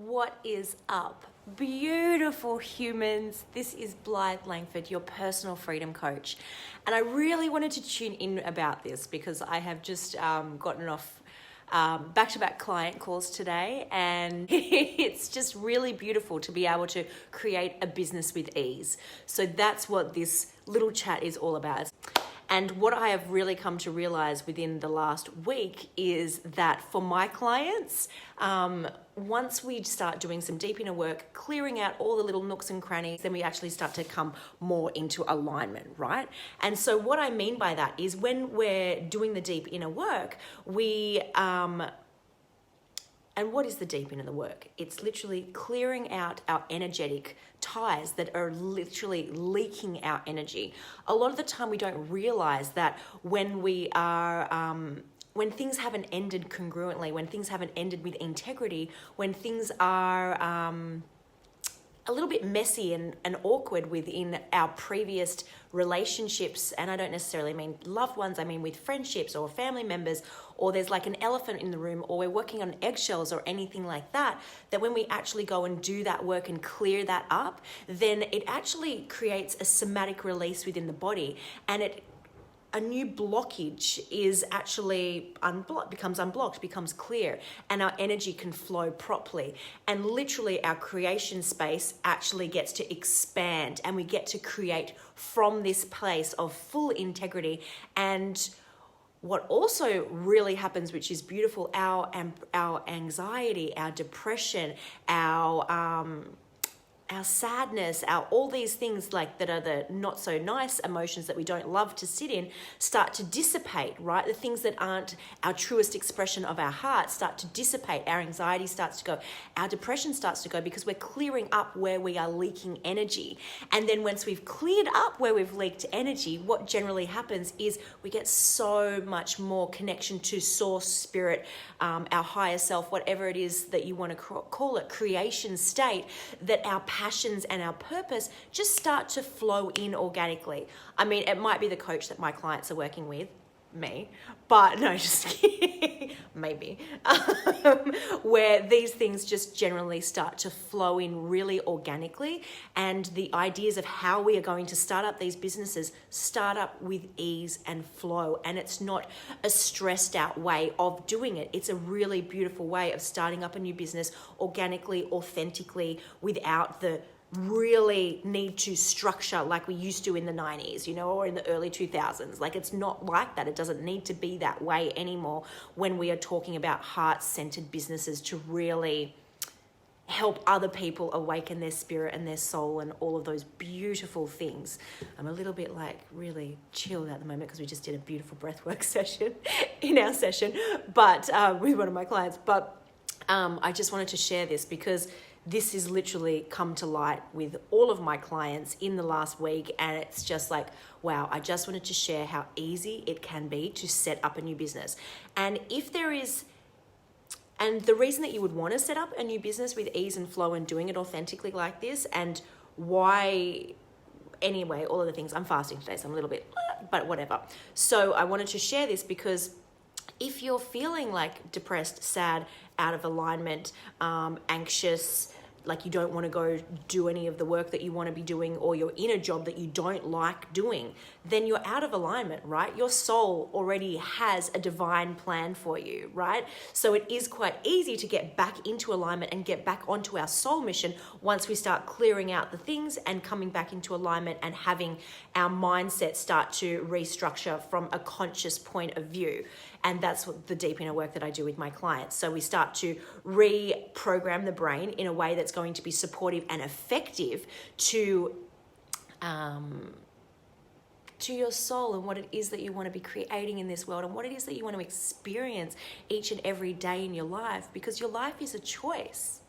What is up, beautiful humans? This is Blythe Langford, your personal freedom coach. And I really wanted to tune in about this because I have just gotten off back-to-back client calls today, and it's just really beautiful to be able to create a business with ease. So that's what this little chat is all about. And what I have really come to realize within the last week is that for my clients, once we start doing some deep inner work, clearing out all the little nooks and crannies, then we actually start to come more into alignment, right? And so what I mean by that is when we're doing the deep inner work, and what is the deep inner work? It's literally clearing out our energetic ties that are literally leaking our energy. A lot of the time we don't realize that when we are, when things haven't ended congruently, when things haven't ended with integrity, when things are a little bit messy and awkward within our previous relationships, and I don't necessarily mean loved ones, I mean with friendships or family members, or there's like an elephant in the room, or we're working on eggshells or anything like that, that when we actually go and do that work and clear that up, then it actually creates a somatic release within the body, and a new blockage is actually becomes unblocked, becomes clear, and our energy can flow properly. And literally our creation space actually gets to expand, and we get to create from this place of full integrity. And what also really happens, which is beautiful, our anxiety, our depression, our sadness, all these things like that are the not so nice emotions that we don't love to sit in, start to dissipate, right? The things that aren't our truest expression of our heart start to dissipate. Our anxiety starts to go, our depression starts to go, because we're clearing up where we are leaking energy. And then once we've cleared up where we've leaked energy, what generally happens is we get so much more connection to source, spirit, our higher self, whatever it is that you want to call it, creation state, that our passions and our purpose just start to flow in organically. I mean, it might be the coach that my clients are working with, me, but no, just kidding. Maybe, where these things just generally start to flow in really organically, and the ideas of how we are going to start up these businesses start up with ease and flow, and it's not a stressed out way of doing it. It's a really beautiful way of starting up a new business organically, authentically, without the really need to structure like we used to in the 90s, or in the early 2000s. Like, it's not like that. It doesn't need to be that way anymore when we are talking about heart-centered businesses to really help other people awaken their spirit and their soul and all of those beautiful things. I'm a little bit like really chilled at the moment because we just did a beautiful breathwork session in our session, but with one of my clients. But I just wanted to share this because this has literally come to light with all of my clients in the last week, and it's just like, wow, I just wanted to share how easy it can be to set up a new business. And the reason that you would want to set up a new business with ease and flow and doing it authentically like this, and why, anyway, all of the things. I'm fasting today, so I'm a little bit, but whatever. So I wanted to share this because if you're feeling like depressed, sad, out of alignment, anxious, like you don't want to go do any of the work that you want to be doing, or you're in a job that you don't like doing, then you're out of alignment, right? Your soul already has a divine plan for you, right? So it is quite easy to get back into alignment and get back onto our soul mission once we start clearing out the things and coming back into alignment and having our mindset start to restructure from a conscious point of view. And that's what the deep inner work that I do with my clients. So we start to reprogram the brain in a way that's going to be supportive and effective to your soul and what it is that you want to be creating in this world and what it is that you want to experience each and every day in your life, because your life is a choice.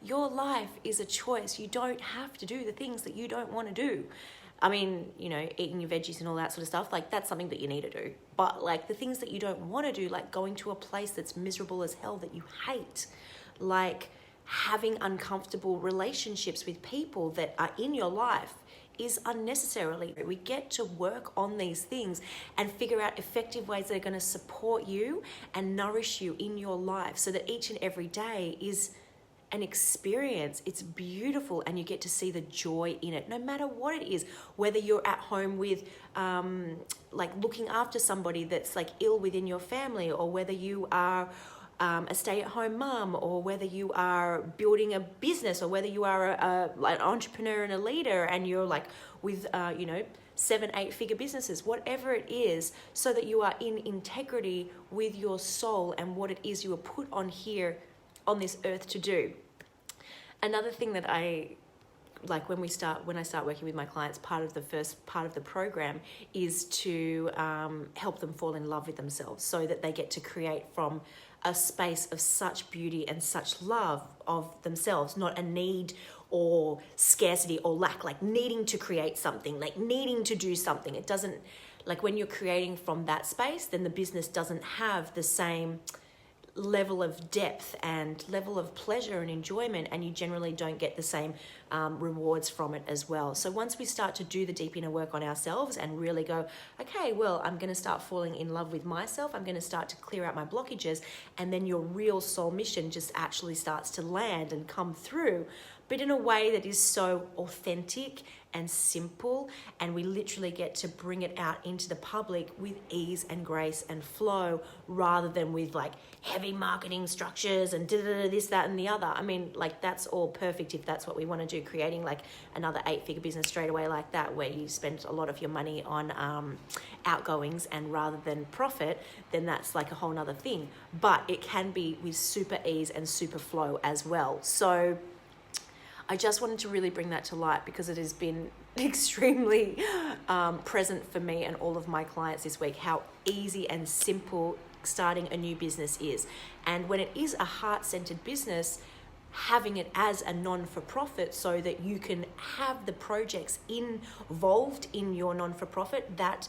Your life is a choice. You don't have to do the things that you don't want to do. I mean, eating your veggies and all that sort of stuff, like that's something that you need to do. But like the things that you don't want to do, like going to a place that's miserable as hell that you hate, like having uncomfortable relationships with people that are in your life is unnecessarily. We get to work on these things and figure out effective ways that are going to support you and nourish you in your life so that each and every day is an experience. It's beautiful, and you get to see the joy in it, no matter what it is. Whether you're at home with, like looking after somebody that's like ill within your family, or whether you are a stay-at-home mum, or whether you are building a business, or whether you are an entrepreneur and a leader, and you're like with 7-8 figure businesses, whatever it is, so that you are in integrity with your soul and what it is you were put on here on this earth to do. Another thing that I like when I start working with my clients, part of the first part of the program is to help them fall in love with themselves, so that they get to create from a space of such beauty and such love of themselves, not a need or scarcity or lack, like needing to create something, like needing to do something. It doesn't, like when you're creating from that space, then the business doesn't have the same level of depth and level of pleasure and enjoyment, and you generally don't get the same rewards from it as well. So once we start to do the deep inner work on ourselves and really go, okay, well, I'm going to start falling in love with myself, I'm going to start to clear out my blockages, and then your real soul mission just actually starts to land and come through, but in a way that is so authentic and simple, and we literally get to bring it out into the public with ease and grace and flow, rather than with like heavy marketing structures and this, that, and the other. I mean, like that's all perfect if that's what we want to do, creating like another 8-figure business straight away like that, where you spend a lot of your money on outgoings and rather than profit, then that's like a whole nother thing. But it can be with super ease and super flow as well. So I just wanted to really bring that to light, because it has been extremely present for me and all of my clients this week, how easy and simple starting a new business is. And when it is a heart-centered business, having it as a non-for-profit, so that you can have the projects involved in your non-for-profit that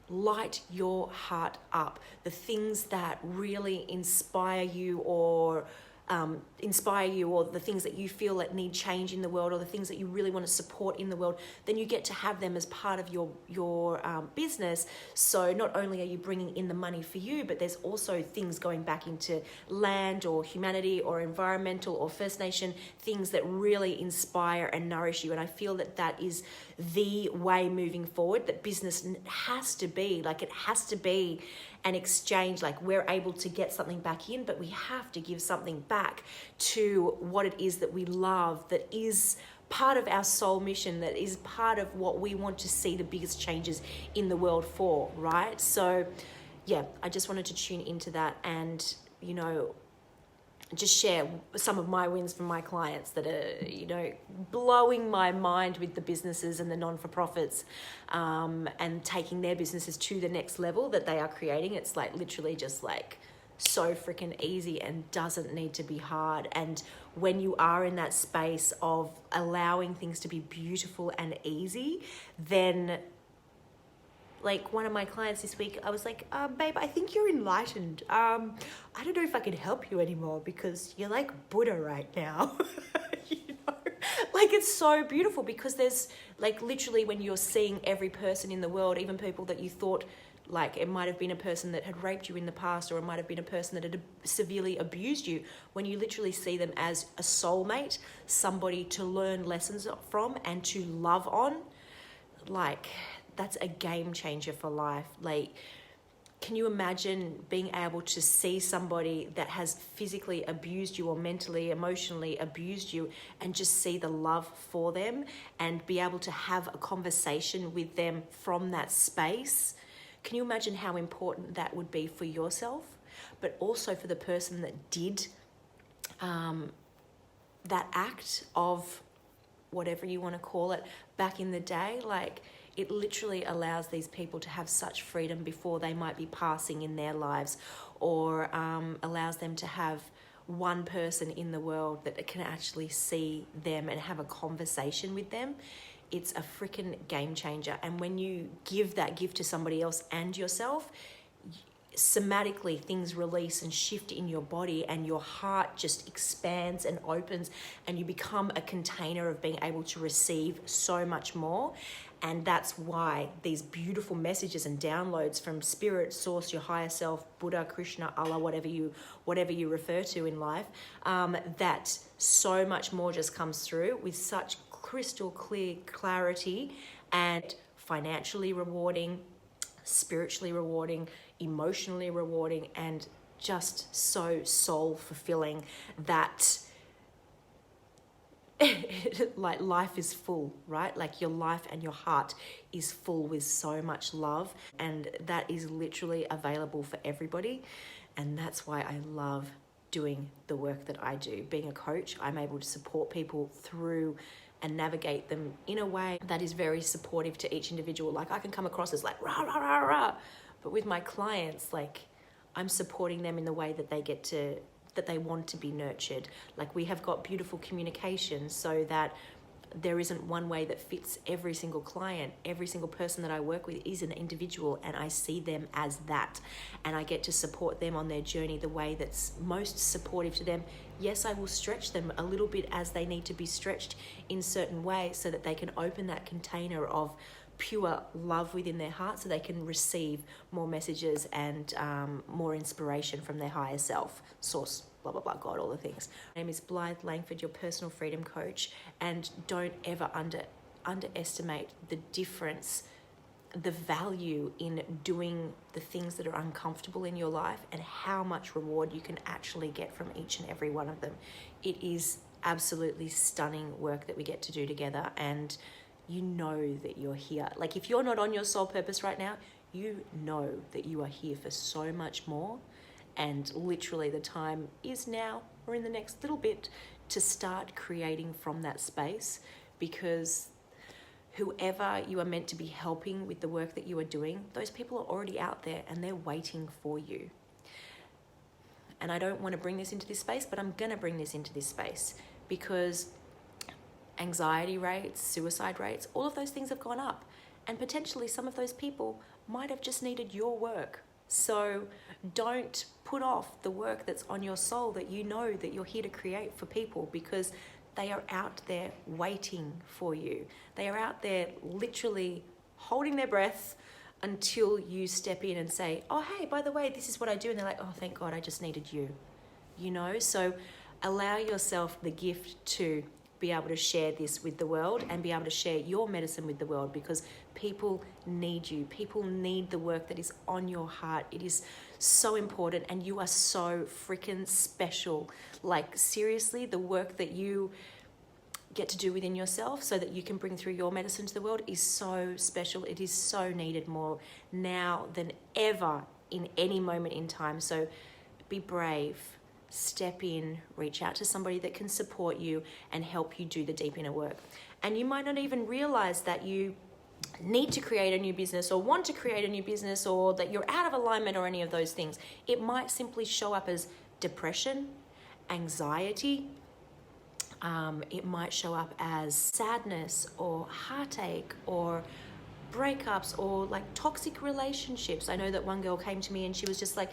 light your heart up, the things that really inspire you, or the things that you feel that need change in the world, or the things that you really want to support in the world, then you get to have them as part of your business. So not only are you bringing in the money for you, but there's also things going back into land or humanity or environmental or First Nation things that really inspire and nourish you. And I feel that that is the way moving forward, that business has to be. Like, it has to be an exchange. Like, we're able to get something back in, but we have to give something back to what it is that we love, that is part of our soul mission, that is part of what we want to see the biggest changes in the world for, right? So yeah, I just wanted to tune into that and, just share some of my wins from my clients that are, blowing my mind with the businesses and the non-for-profits, and taking their businesses to the next level that they are creating. It's like literally just like so freaking easy and doesn't need to be hard. And when you are in that space of allowing things to be beautiful and easy, then like one of my clients this week, I was like, babe, I think you're enlightened. I don't know if I can help you anymore because you're like Buddha right now. Like, it's so beautiful, because there's like literally when you're seeing every person in the world, even people that you thought, like, it might have been a person that had raped you in the past, or it might have been a person that had severely abused you, when you literally see them as a soulmate, somebody to learn lessons from and to love on, like, that's a game changer for life. Like, can you imagine being able to see somebody that has physically abused you or mentally, emotionally abused you, and just see the love for them and be able to have a conversation with them from that space? Can you imagine how important that would be for yourself, but also for the person that did that act of whatever you want to call it back in the day? Like, it literally allows these people to have such freedom before they might be passing in their lives, or allows them to have one person in the world that can actually see them and have a conversation with them. It's a freaking game changer. And when you give that gift to somebody else and yourself, somatically things release and shift in your body, and your heart just expands and opens, and you become a container of being able to receive so much more. And that's why these beautiful messages and downloads from spirit, source, your higher self, Buddha, Krishna, Allah, whatever you refer to in life, that so much more just comes through with such crystal clear clarity, and financially rewarding, spiritually rewarding, emotionally rewarding, and just so soul fulfilling that like life is full, right? Like your life and your heart is full with so much love, and that is literally available for everybody. And that's why I love doing the work that I do. Being a coach, I'm able to support people through and navigate them in a way that is very supportive to each individual. Like I can come across as like rah, rah, rah, rah. But with my clients, like I'm supporting them in the way that they want to be nurtured. Like we have got beautiful communication so that there isn't one way that fits every single client. Every single person that I work with is an individual, and I see them as that. And I get to support them on their journey the way that's most supportive to them. Yes, I will stretch them a little bit as they need to be stretched in certain ways so that they can open that container of pure love within their heart, so they can receive more messages and more inspiration from their higher self, source, blah, blah, blah, God, all the things. My name is Blythe Langford, your personal freedom coach, and don't ever underestimate the difference, the value in doing the things that are uncomfortable in your life, and how much reward you can actually get from each and every one of them. It is absolutely stunning work that we get to do together, and you know that you're here. Like if you're not on your soul purpose right now, you know that you are here for so much more. And literally the time is now, or in the next little bit, to start creating from that space, because whoever you are meant to be helping with the work that you are doing, those people are already out there and they're waiting for you. And I don't want to bring this into this space, but I'm going to bring this into this space because anxiety rates, suicide rates, all of those things have gone up. And potentially some of those people might have just needed your work. So don't put off the work that's on your soul that you know that you're here to create for people, because they are out there waiting for you. They are out there literally holding their breath until you step in and say, oh, hey, by the way, this is what I do. And they're like, oh, thank God, I just needed you. So allow yourself the gift to be able to share this with the world and be able to share your medicine with the world, because people need you. People need the work that is on your heart. It is so important, and you are so freaking special. Like seriously, the work that you get to do within yourself so that you can bring through your medicine to the world is so special. It is so needed more now than ever in any moment in time. So be brave. Step in, reach out to somebody that can support you and help you do the deep inner work. And you might not even realize that you need to create a new business or want to create a new business, or that you're out of alignment or any of those things. It might simply show up as depression, anxiety. It might show up as sadness or heartache or breakups or like toxic relationships. I know that one girl came to me and she was just like,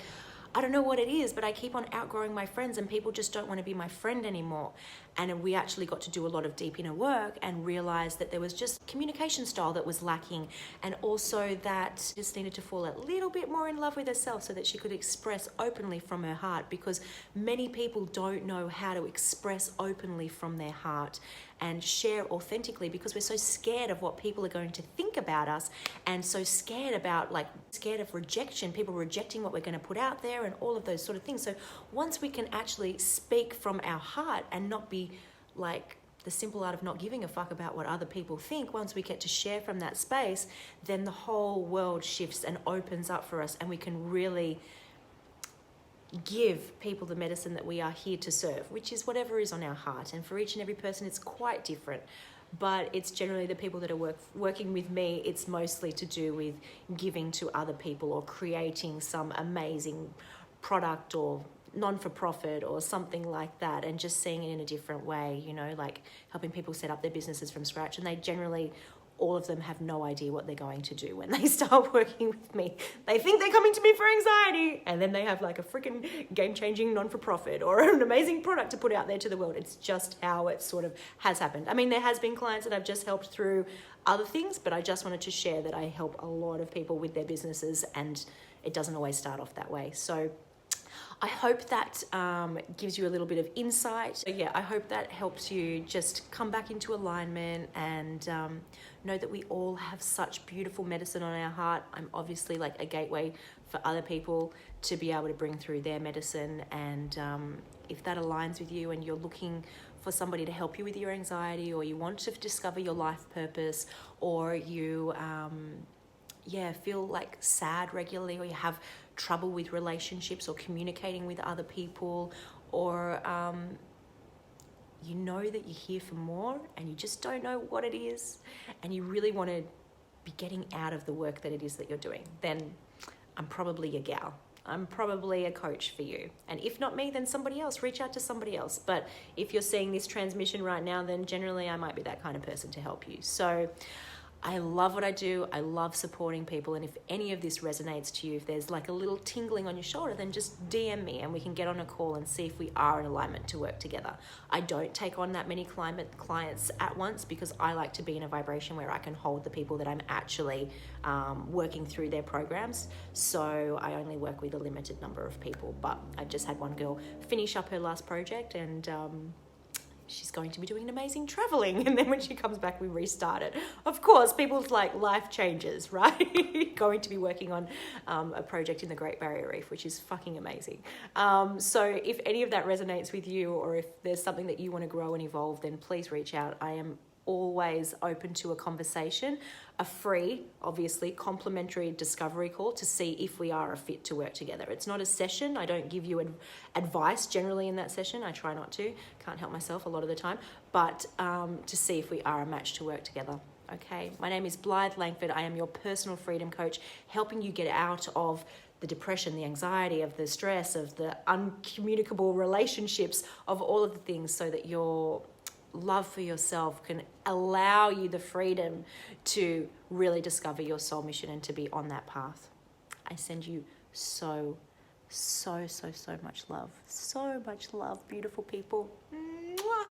I don't know what it is, but I keep on outgrowing my friends and people just don't want to be my friend anymore. And we actually got to do a lot of deep inner work and realized that there was just communication style that was lacking, and also that just needed to fall a little bit more in love with herself so that she could express openly from her heart, because many people don't know how to express openly from their heart and share authentically, because we're so scared of what people are going to think about us, and so scared of rejection, people rejecting what we're going to put out there and all of those sort of things. So once we can actually speak from our heart and not be like the simple art of not giving a fuck about what other people think, once we get to share from that space, then the whole world shifts and opens up for us, and we can really give people the medicine that we are here to serve, which is whatever is on our heart. And for each and every person, it's quite different. But it's generally the people that are working with me, it's mostly to do with giving to other people or creating some amazing product or non-for-profit or something like that, and just seeing it in a different way, like helping people set up their businesses from scratch. And they generally all of them have no idea what they're going to do when they start working with me. They think they're coming to me for anxiety, and then they have like a freaking game-changing non-for-profit or an amazing product to put out there to the world. It's just how it sort of has happened. I mean, there has been clients that I've just helped through other things, but I just wanted to share that I help a lot of people with their businesses, and it doesn't always start off that way. So I hope that gives you a little bit of insight. So yeah, I hope that helps you just come back into alignment and know that we all have such beautiful medicine on our heart. I'm obviously like a gateway for other people to be able to bring through their medicine. And if that aligns with you and you're looking for somebody to help you with your anxiety, or you want to discover your life purpose, or you feel like sad regularly, or you have trouble with relationships or communicating with other people, or you know that you're here for more and you just don't know what it is, and you really want to be getting out of the work that it is that you're doing, then I'm probably your gal. I'm probably a coach for you. And if not me, then somebody else. Reach out to somebody else. But if you're seeing this transmission right now, then generally I might be that kind of person to help you. So I love what I do. I love supporting people. And if any of this resonates to you, if there's like a little tingling on your shoulder, then just DM me and we can get on a call and see if we are in alignment to work together. I don't take on that many clients at once because I like to be in a vibration where I can hold the people that I'm actually working through their programs. So I only work with a limited number of people. But I just had one girl finish up her last project, and she's going to be doing amazing traveling, and then when she comes back we restart it. Of course, people's like life changes, right? Going to be working on a project in the Great Barrier Reef, which is fucking amazing. So if any of that resonates with you, or if there's something that you want to grow and evolve, then please reach out. I am always open to a conversation, a free, obviously, complimentary discovery call to see if we are a fit to work together. It's not a session. I don't give you advice generally in that session. I try not to. Can't help myself a lot of the time. But to see if we are a match to work together. Okay, my name is Blythe Langford. I am your personal freedom coach, helping you get out of the depression, the anxiety, of the stress, of the uncommunicable relationships, of all of the things, so that your love for yourself can allow you the freedom to really discover your soul mission and to be on that path. I send you so much love. So much love, beautiful people.